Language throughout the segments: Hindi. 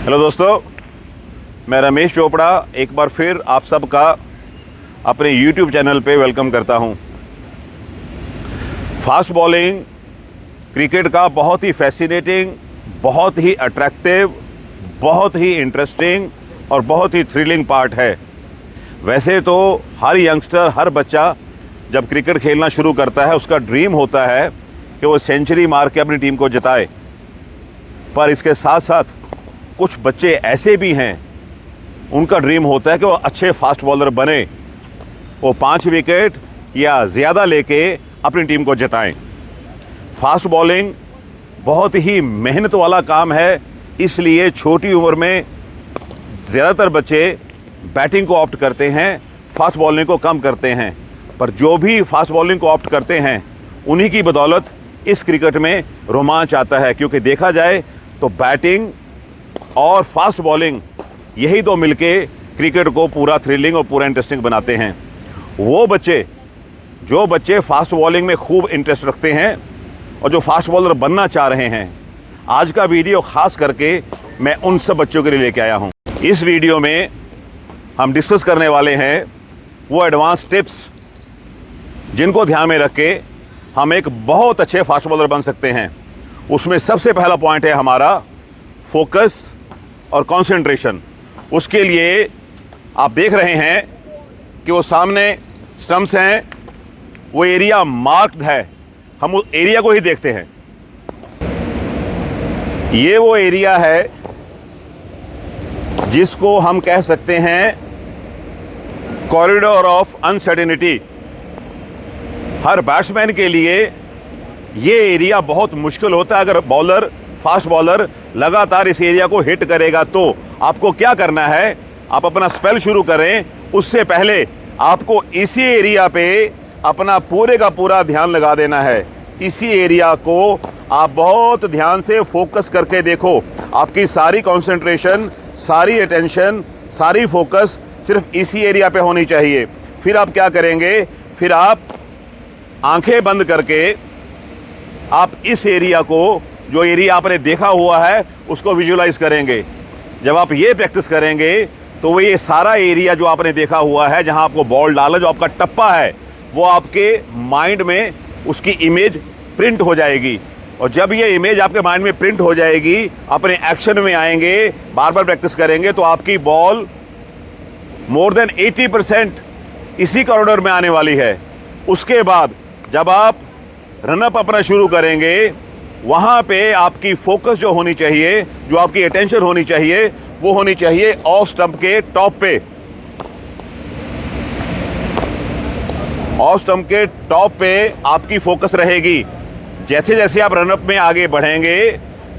हेलो दोस्तों, मैं रमेश चोपड़ा एक बार फिर आप सबका अपने YouTube चैनल पे वेलकम करता हूं। फास्ट बॉलिंग क्रिकेट का बहुत ही फैसिनेटिंग, बहुत ही अट्रैक्टिव, बहुत ही इंटरेस्टिंग और बहुत ही थ्रिलिंग पार्ट है। वैसे तो हर यंगस्टर, हर बच्चा जब क्रिकेट खेलना शुरू करता है उसका ड्रीम होता है कि वो सेंचुरी मार के अपनी टीम को जिताए। पर इसके साथ साथ कुछ बच्चे ऐसे भी हैं, उनका ड्रीम होता है कि वो अच्छे फास्ट बॉलर बने, वो 5 विकेट या ज़्यादा लेके अपनी टीम को जिताएं। फास्ट बॉलिंग बहुत ही मेहनत वाला काम है, इसलिए छोटी उम्र में ज़्यादातर बच्चे बैटिंग को ऑप्ट करते हैं, फास्ट बॉलिंग को कम करते हैं। पर जो भी फास्ट बॉलिंग को ऑप्ट करते हैं उन्हीं की बदौलत इस क्रिकेट में रोमांच आता है, क्योंकि देखा जाए तो बैटिंग और फास्ट बॉलिंग यही दो मिलके क्रिकेट को पूरा थ्रिलिंग और पूरा इंटरेस्टिंग बनाते हैं। जो बच्चे फास्ट बॉलिंग में खूब इंटरेस्ट रखते हैं और जो फास्ट बॉलर बनना चाह रहे हैं, आज का वीडियो खास करके मैं उन सब बच्चों के लिए लेके आया हूं। इस वीडियो में हम डिस्कस करने वाले हैं वो एडवांस टिप्स जिनको ध्यान में रख के हम एक बहुत अच्छे फास्ट बॉलर बन सकते हैं। उसमें सबसे पहला पॉइंट है हमारा फोकस और कंसंट्रेशन। उसके लिए आप देख रहे हैं कि वो सामने स्टंप्स हैं, वो एरिया मार्क्ड है, हम उस एरिया को ही देखते हैं। ये वो एरिया है जिसको हम कह सकते हैं corridor of uncertainty. Her batsman के लिए ये एरिया बहुत मुश्किल होता है। अगर फास्ट बॉलर लगातार इस एरिया को हिट करेगा तो आपको क्या करना है, आप अपना स्पेल शुरू करें उससे पहले आपको इसी एरिया पे अपना पूरे का पूरा ध्यान लगा देना है। इसी एरिया को आप बहुत ध्यान से फोकस करके देखो। आपकी सारी कंसंट्रेशन, सारी अटेंशन, सारी फोकस सिर्फ इसी एरिया पे होनी चाहिए। फिर आप क्या करेंगे, फिर आप आंखें बंद करके आप इस एरिया को, जो एरिया आपने देखा हुआ है, उसको विजुलाइज करेंगे। जब आप ये प्रैक्टिस करेंगे तो वो ये सारा एरिया जो आपने देखा हुआ है, जहां आपको बॉल डाला, जो आपका टप्पा है, वो आपके माइंड में उसकी इमेज प्रिंट हो जाएगी। और जब ये इमेज आपके माइंड में प्रिंट हो जाएगी, अपने एक्शन में आएंगे, बार बार प्रैक्टिस करेंगे तो आपकी बॉल मोर देन 80% इसी कॉरिडोर में आने वाली है। उसके बाद जब आप रनअप अपना शुरू करेंगे, वहां पे आपकी फोकस जो होनी चाहिए, जो आपकी अटेंशन होनी चाहिए, वो होनी चाहिए ऑफ स्टंप के टॉप पे। ऑफ स्टंप के टॉप पे आपकी फोकस रहेगी। जैसे जैसे आप रनअप में आगे बढ़ेंगे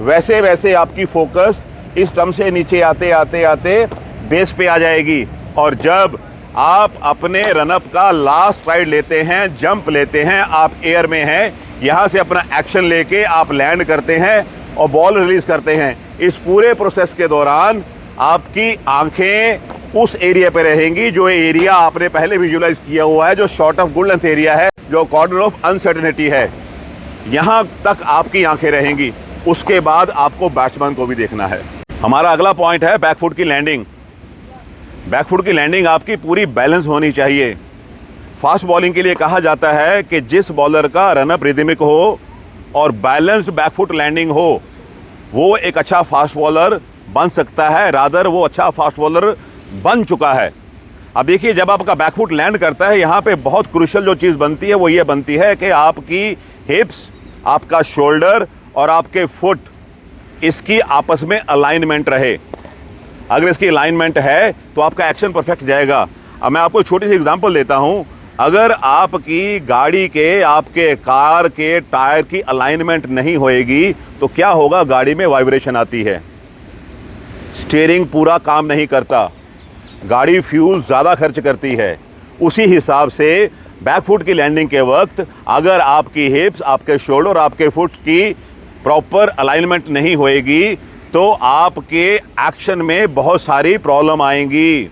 वैसे वैसे आपकी फोकस इस स्टंप से नीचे आते आते आते बेस पे आ जाएगी। और जब आप अपने रनअप का लास्ट राइड लेते हैं, जंप लेते हैं, आप एयर में हैं, यहाँ से अपना एक्शन लेके आप लैंड करते हैं और बॉल रिलीज करते हैं, इस पूरे प्रोसेस के दौरान आपकी आंखें उस एरिया पे रहेंगी जो एरिया आपने पहले विजुलाइज किया हुआ है, जो short of good length area है, जो कॉर्नर ऑफ अनसर्टेनिटी है। यहाँ तक आपकी आंखें रहेंगी। उसके बाद आपको बैट्समैन को भी देखना है। हमारा अगला पॉइंट है बैकफुट की लैंडिंग। बैकफुट की लैंडिंग आपकी पूरी बैलेंस होनी चाहिए। फास्ट बॉलिंग के लिए कहा जाता है कि जिस बॉलर का रनअप रिदमिक हो और बैलेंस्ड बैकफुट लैंडिंग हो, वो एक अच्छा फास्ट बॉलर बन सकता है, रादर वो अच्छा फास्ट बॉलर बन चुका है। अब देखिए, जब आपका बैकफुट लैंड करता है, यहाँ पे बहुत क्रूशियल जो चीज़ बनती है वो ये बनती है कि आपकी हिप्स, आपका शोल्डर और आपके फुट, इसकी आपस में अलाइनमेंट रहे। अगर इसकी अलाइनमेंट है तो आपका एक्शन परफेक्ट जाएगा। अब मैं आपको छोटी सी एग्जांपल देता हूं। अगर आपकी गाड़ी के, आपके कार के टायर की अलाइनमेंट नहीं होएगी तो क्या होगा, गाड़ी में वाइब्रेशन आती है, स्टीयरिंग पूरा काम नहीं करता, गाड़ी फ्यूल ज़्यादा खर्च करती है। उसी हिसाब से बैकफुट की लैंडिंग के वक्त अगर आपकी हिप्स, आपके शोल्डर, आपके फुट की प्रॉपर अलाइनमेंट नहीं होएगी तो आपके एक्शन में बहुत सारी प्रॉब्लम आएंगी,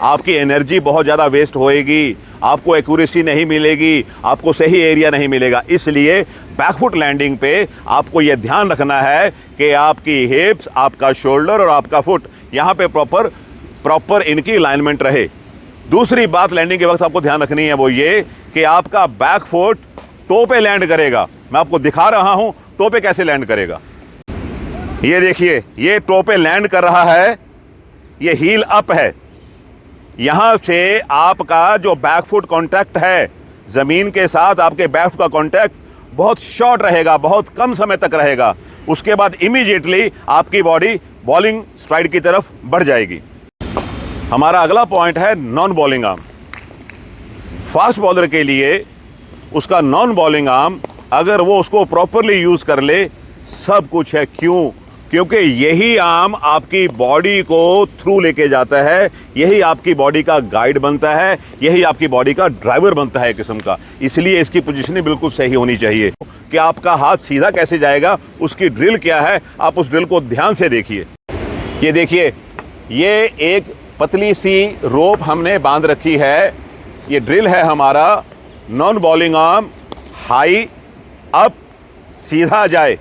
आपकी एनर्जी बहुत ज़्यादा वेस्ट होएगी, आपको एक्यूरेसी नहीं मिलेगी, आपको सही एरिया नहीं मिलेगा। इसलिए बैकफुट लैंडिंग पे आपको यह ध्यान रखना है कि आपकी हिप्स, आपका शोल्डर और आपका फुट यहाँ पे प्रॉपर इनकी अलाइनमेंट रहे। दूसरी बात लैंडिंग के वक्त आपको ध्यान रखनी है वो ये कि आपका बैक फुट टो पे लैंड करेगा। मैं आपको दिखा रहा हूं टो पे कैसे लैंड करेगा। ये देखिए, ये टो पे लैंड कर रहा है, ये हील अप है। यहां से आपका जो बैक फुट कांटेक्ट है जमीन के साथ, आपके बैक फुट का कांटेक्ट बहुत शॉर्ट रहेगा, बहुत कम समय तक रहेगा। उसके बाद इमीडिएटली आपकी बॉडी बॉलिंग स्ट्राइड की तरफ बढ़ जाएगी। हमारा अगला पॉइंट है non bowling arm. Fast bowler के लिए उसका नॉन बॉलिंग आर्म अगर वो उसको प्रॉपरली यूज कर ले, सब कुछ है। क्यों? क्योंकि यही आर्म आपकी बॉडी को थ्रू लेके जाता है, यही आपकी बॉडी का गाइड बनता है, यही आपकी बॉडी का ड्राइवर बनता है किस्म का। इसलिए इसकी पोजीशनिंग बिल्कुल सही होनी चाहिए। कि आपका हाथ सीधा कैसे जाएगा, उसकी ड्रिल क्या है, आप उस ड्रिल को ध्यान से देखिए। ये देखिए, ये एक पतली सी रोप हमने बांध रखी है। ये ड्रिल है हमारा non bowling arm high up सीधा जाए।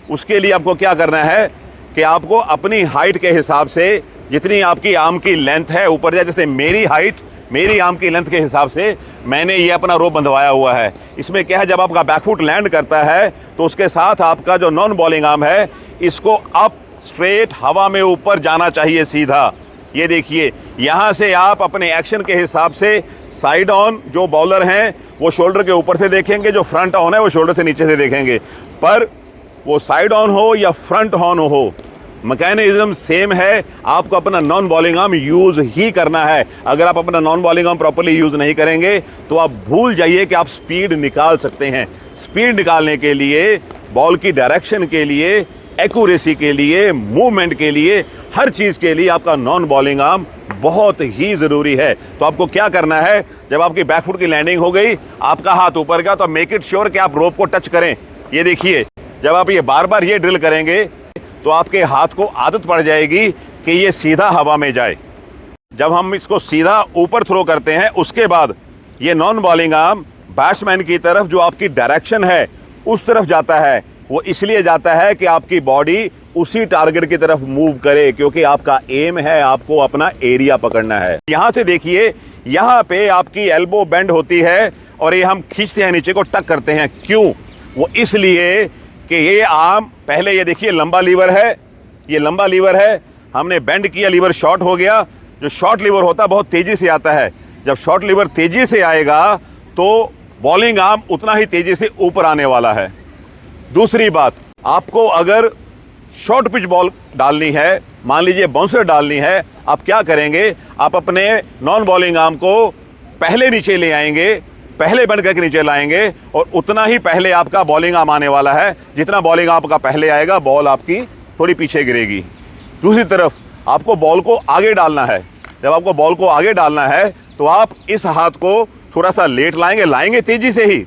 उसके लिए आपको क्या करना है कि आपको अपनी हाइट के हिसाब से जितनी आपकी आर्म की लेंथ है ऊपर जाए। जैसे मेरी हाइट, मेरी आर्म की लेंथ के हिसाब से मैंने ये अपना रोप बंधवाया हुआ है। इसमें क्या है, जब आपका बैकफुट लैंड करता है तो उसके साथ आपका जो नॉन बॉलिंग आर्म है इसको अप स्ट्रेट हवा में ऊपर जाना चाहिए सीधा। ये देखिए, यहां से आप अपने एक्शन के हिसाब से साइड ऑन जो बॉलर हैं वो शोल्डर के ऊपर से देखेंगे, जो फ्रंट ऑन है वो शोल्डर से नीचे से देखेंगे। पर वो साइड ऑन हो या फ्रंट ऑन हो, मैकेनिज्म सेम है। आपको अपना नॉन बॉलिंग आर्म यूज ही करना है। अगर आप अपना non bowling arm properly use नहीं करेंगे तो आप भूल जाइए कि आप स्पीड निकाल सकते हैं। स्पीड निकालने के लिए, बॉल की डायरेक्शन के लिए, एक्यूरेसी के लिए, मूवमेंट के लिए, हर चीज के लिए आपका नॉन बॉलिंग आर्म बहुत ही जरूरी है। तो आपको क्या करना है, जब आपकी बैकफुट की लैंडिंग हो गई, आपका हाथ ऊपर गया, तो मेक इट श्योर कि आप रोप को टच करें। ये देखिए, जब आप ये बार बार ये ड्रिल करेंगे तो आपके हाथ को आदत पड़ जाएगी कि ये सीधा हवा में जाए। जब हम इसको सीधा ऊपर थ्रो करते हैं, उसके बाद ये नॉन बॉलिंग आर्म बैट्समैन की तरफ जो आपकी डायरेक्शन है उस तरफ जाता है। वो इसलिए जाता है कि आपकी बॉडी उसी टारगेट की तरफ मूव करे, क्योंकि आपका एम है आपको अपना एरिया पकड़ना है। यहां से देखिए, यहां पे आपकी एल्बो बेंड होती है और ये हम खींचते हैं नीचे को, टक करते हैं। क्यों? वो इसलिए कि ये आर्म, पहले ये देखिए लंबा लीवर है, ये लंबा लीवर है, हमने बेंड किया, लीवर शॉर्ट हो गया। जो शॉर्ट लीवर होता है बहुत तेजी से आता है। जब शॉर्ट लीवर तेजी से आएगा तो बॉलिंग आर्म उतना ही तेजी से ऊपर आने वाला है। दूसरी बात, आपको अगर शॉर्ट पिच बॉल डालनी है, मान लीजिए बाउंसर डालनी है, आप क्या करेंगे, आप अपने नॉन बॉलिंग आर्म को पहले नीचे ले आएंगे, पहले बेंड करके नीचे लाएंगे और उतना ही पहले आपका बॉलिंग आर्म आने वाला है। जितना बॉलिंग आर्म आपका पहले आएगा, बॉल आपकी थोड़ी पीछे गिरेगी। दूसरी तरफ आपको बॉल को आगे डालना है। जब आपको बॉल को आगे डालना है तो आप इस हाथ को थोड़ा सा लेट लाएंगे तेजी से ही,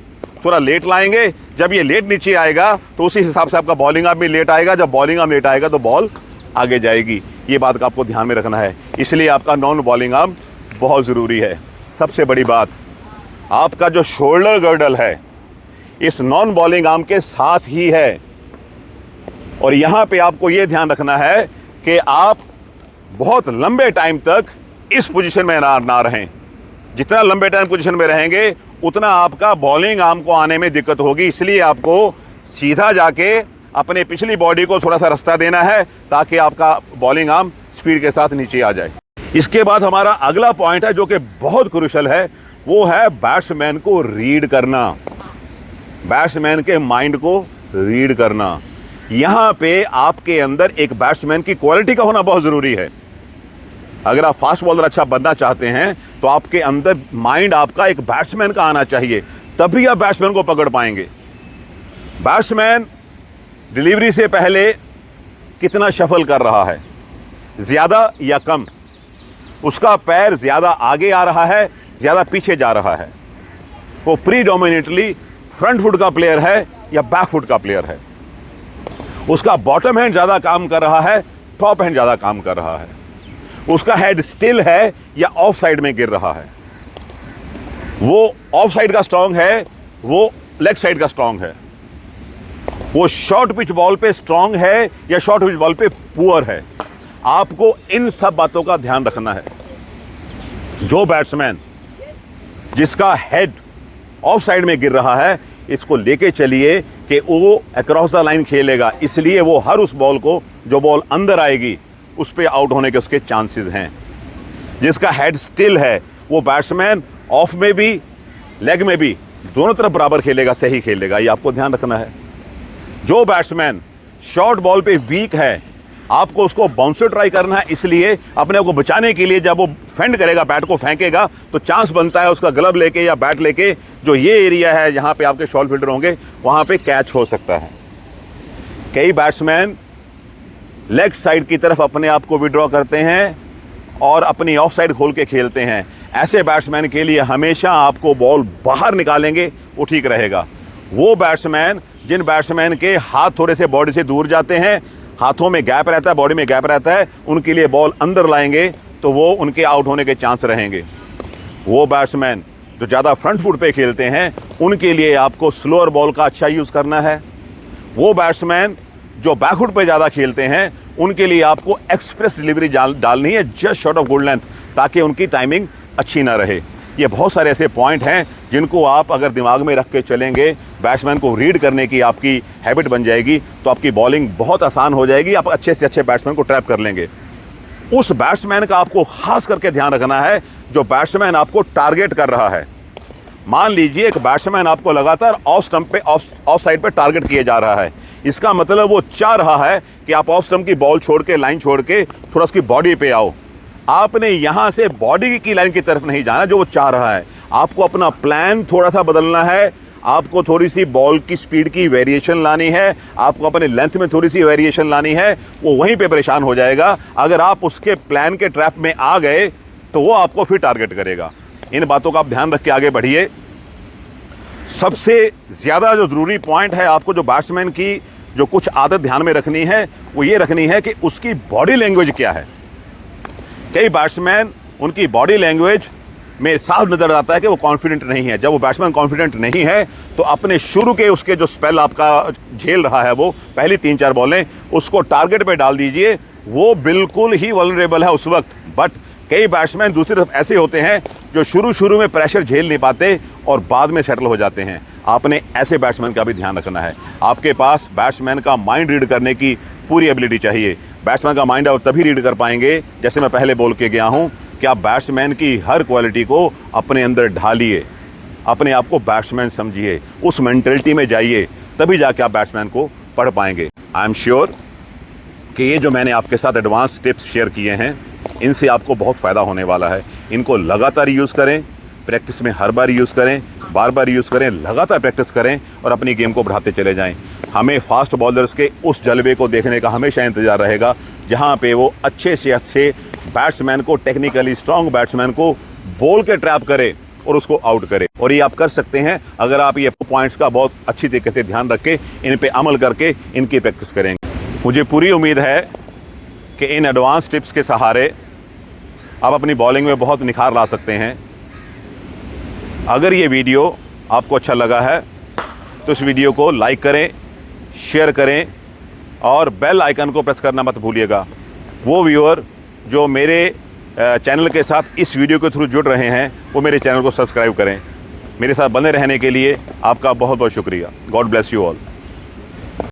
थोड़ा लेट लाएंगे। जब ये लेट नीचे आएगा तो उसी हिसाब से आपका बॉलिंग आर्म भी लेट आएगा। जब बॉलिंग आर्म लेट आएगा तो बॉल आगे जाएगी। ये बात का आपको ध्यान में रखना है। इसलिए आपका नॉन बॉलिंग आर्म बहुत ज़रूरी है। सबसे बड़ी बात, आपका जो शोल्डर गर्डल है इस नॉन बॉलिंग आर्म के साथ ही है। और यहां पे आपको यह ध्यान रखना है कि आप बहुत लंबे टाइम तक इस पोजीशन में ना रहें। जितना लंबे टाइम पोजीशन में रहेंगे उतना आपका बॉलिंग आर्म को आने में दिक्कत होगी। इसलिए आपको सीधा जाके अपने पिछली बॉडी को थोड़ा सा रास्ता देना है ताकि आपका बॉलिंग आर्म स्पीड के साथ नीचे आ जाए। इसके बाद हमारा अगला पॉइंट है जो कि बहुत क्रूशियल है, वो है बैट्समैन को रीड करना, बैट्समैन के माइंड को रीड करना। यहां पे आपके अंदर एक बैट्समैन की क्वालिटी का होना बहुत जरूरी है। अगर आप फास्ट बॉलर अच्छा बनना चाहते हैं तो आपके अंदर माइंड आपका एक बैट्समैन का आना चाहिए, तभी आप बैट्समैन को पकड़ पाएंगे। बैट्समैन डिलीवरी से पहले कितना शफल कर रहा है, ज्यादा या कम, उसका पैर ज्यादा आगे आ रहा है, ज्यादा पीछे जा रहा है, वो प्रीडोमिनेटली फ्रंट फुट का प्लेयर है या बैक फुट का प्लेयर है, उसका बॉटम हैंड ज्यादा काम कर रहा है, टॉप हैंड ज्यादा काम कर रहा है, उसका हेड स्टिल है या ऑफ साइड में गिर रहा है, वो ऑफ साइड का स्ट्रांग है, वो लेग साइड का स्ट्रांग है, वो शॉर्ट पिच बॉल पे स्ट्रांग है या शॉर्ट पिच बॉल पे पुअर है। आपको इन सब बातों का ध्यान रखना है। जो बैट्समैन जिसका हेड ऑफ साइड में गिर रहा है, इसको लेके चलिए कि वो अक्रॉस द लाइन खेलेगा, इसलिए वो हर उस बॉल को, जो बॉल अंदर आएगी उस पे आउट होने के उसके चांसेस हैं। जिसका हेड स्टिल है वो बैट्समैन ऑफ में भी लेग में भी दोनों तरफ बराबर खेलेगा, सही खेलेगा, ये आपको ध्यान रखना है। जो बैट्समैन शॉर्ट बॉल पे वीक है, आपको उसको बाउंसर ट्राई करना है, इसलिए अपने आप को बचाने के लिए जब वो फेंड करेगा, बैट को फेंकेगा, तो चांस बनता है उसका ग्लव लेके या बैट लेके जो ये एरिया है जहां पे आपके शॉर्ट फील्डर होंगे वहां पे कैच हो सकता है। कई बैट्समैन लेग साइड की तरफ अपने आप को विड्रॉ करते हैं और अपनी ऑफ साइड खोल के खेलते हैं। ऐसे बैट्समैन के लिए हमेशा आपको बॉल बाहर निकालेंगे, वो ठीक रहेगा। वो बैट्समैन, जिन बैट्समैन के हाथ थोड़े से बॉडी से दूर जाते हैं, हाथों में गैप रहता है, बॉडी में गैप रहता है, उनके लिए बॉल अंदर लाएंगे तो वो उनके आउट होने के चांस रहेंगे। वो बैट्समैन जो ज़्यादा फ्रंट फुट पे खेलते हैं, उनके लिए आपको स्लोअर बॉल का अच्छा यूज़ करना है। वो बैट्समैन जो बैकफुट पे ज़्यादा खेलते हैं, उनके लिए आपको एक्सप्रेस डिलीवरी डालनी है, just short of good length, ताकि उनकी टाइमिंग अच्छी ना रहे। ये बहुत सारे ऐसे पॉइंट हैं जिनको आप अगर दिमाग में रख के चलेंगे, बैट्समैन को रीड करने की आपकी हैबिट बन जाएगी, तो आपकी बॉलिंग बहुत आसान हो जाएगी, आप अच्छे से अच्छे बैट्समैन को ट्रैप कर लेंगे। उस बैट्समैन का आपको खास करके ध्यान रखना है जो बैट्समैन आपको टारगेट कर रहा है। मान लीजिए एक बैट्समैन आपको लगातार ऑफ स्टंप पे, ऑफ साइड पे टारगेट किए जा रहा है, इसका मतलब वो चाह रहा है कि आप ऑफ स्टंप की बॉल छोड़ के, लाइन छोड़ के थोड़ा उसकी बॉडी पे आओ। आपने यहां से बॉडी की लाइन की तरफ नहीं जाना जो वो चाह रहा है, आपको अपना प्लान थोड़ा सा बदलना है, आपको थोड़ी सी बॉल की स्पीड की वेरिएशन लानी है, आपको अपने लेंथ में थोड़ी सी वेरिएशन लानी है। वो वहीं पे परेशान हो जाएगा। अगर आप उसके प्लान के ट्रैप में आ गए तो वो आपको फिर टारगेट करेगा। इन बातों का आप ध्यान रख के आगे बढ़िए। सबसे ज़्यादा जो ज़रूरी पॉइंट है, आपको जो बैट्समैन की जो कुछ आदत ध्यान में रखनी है, वो ये रखनी है कि उसकी बॉडी लैंग्वेज क्या है। कई बैट्समैन, उनकी बॉडी लैंग्वेज में साफ नज़र आता है कि वो कॉन्फिडेंट नहीं है। जब वो बैट्समैन कॉन्फिडेंट नहीं है तो अपने शुरू के उसके जो स्पेल आपका झेल रहा है, वो पहली 3-4 बॉलें उसको टारगेट पे डाल दीजिए, वो बिल्कुल ही वल्नरेबल है उस वक्त। बट कई बैट्समैन दूसरी तरफ ऐसे होते हैं जो शुरू में प्रेशर झेल नहीं पाते और बाद में सेटल हो जाते हैं। आपने ऐसे बैट्समैन का भी ध्यान रखना है। आपके पास बैट्समैन का माइंड रीड करने की पूरी एबिलिटी चाहिए। बैट्समैन का माइंड आप तभी रीड कर पाएंगे, जैसे मैं पहले बोल के गया हूं, कि आप बैट्समैन की हर क्वालिटी को अपने अंदर ढालिए, अपने आप को बैट्समैन समझिए, उस मेंटलिटी में जाइए, तभी जाके आप बैट्समैन को पढ़ पाएंगे। आई एम श्योर कि ये जो मैंने आपके साथ एडवांस टिप्स शेयर किए हैं, इनसे आपको बहुत फ़ायदा होने वाला है। इनको लगातार यूज़ करें, प्रैक्टिस में हर बार यूज़ करें, बार बार यूज़ करें, लगातार प्रैक्टिस करें और अपनी गेम को बढ़ाते चले जाएं। हमें फास्ट बॉलर्स के उस जलवे को देखने का हमेशा इंतज़ार रहेगा जहां पे वो अच्छे से अच्छे बैट्समैन को, टेक्निकली स्ट्रांग बैट्समैन को बॉल के ट्रैप करे और उसको आउट करे। और ये आप कर सकते हैं अगर आप ये पॉइंट्स का बहुत अच्छी तरीके से ध्यान रख के, इन पे अमल करके इनकी प्रैक्टिस करेंगे। मुझे पूरी उम्मीद है कि इन एडवांस टिप्स के सहारे आप अपनी बॉलिंग में बहुत निखार ला सकते हैं। अगर ये वीडियो आपको अच्छा लगा है तो इस वीडियो को लाइक करें, शेयर करें और बेल आइकन को प्रेस करना मत भूलिएगा। वो व्यूअर जो मेरे चैनल के साथ इस वीडियो के थ्रू जुड़ रहे हैं, वो मेरे चैनल को सब्सक्राइब करें। मेरे साथ बने रहने के लिए आपका बहुत बहुत शुक्रिया। God bless you all.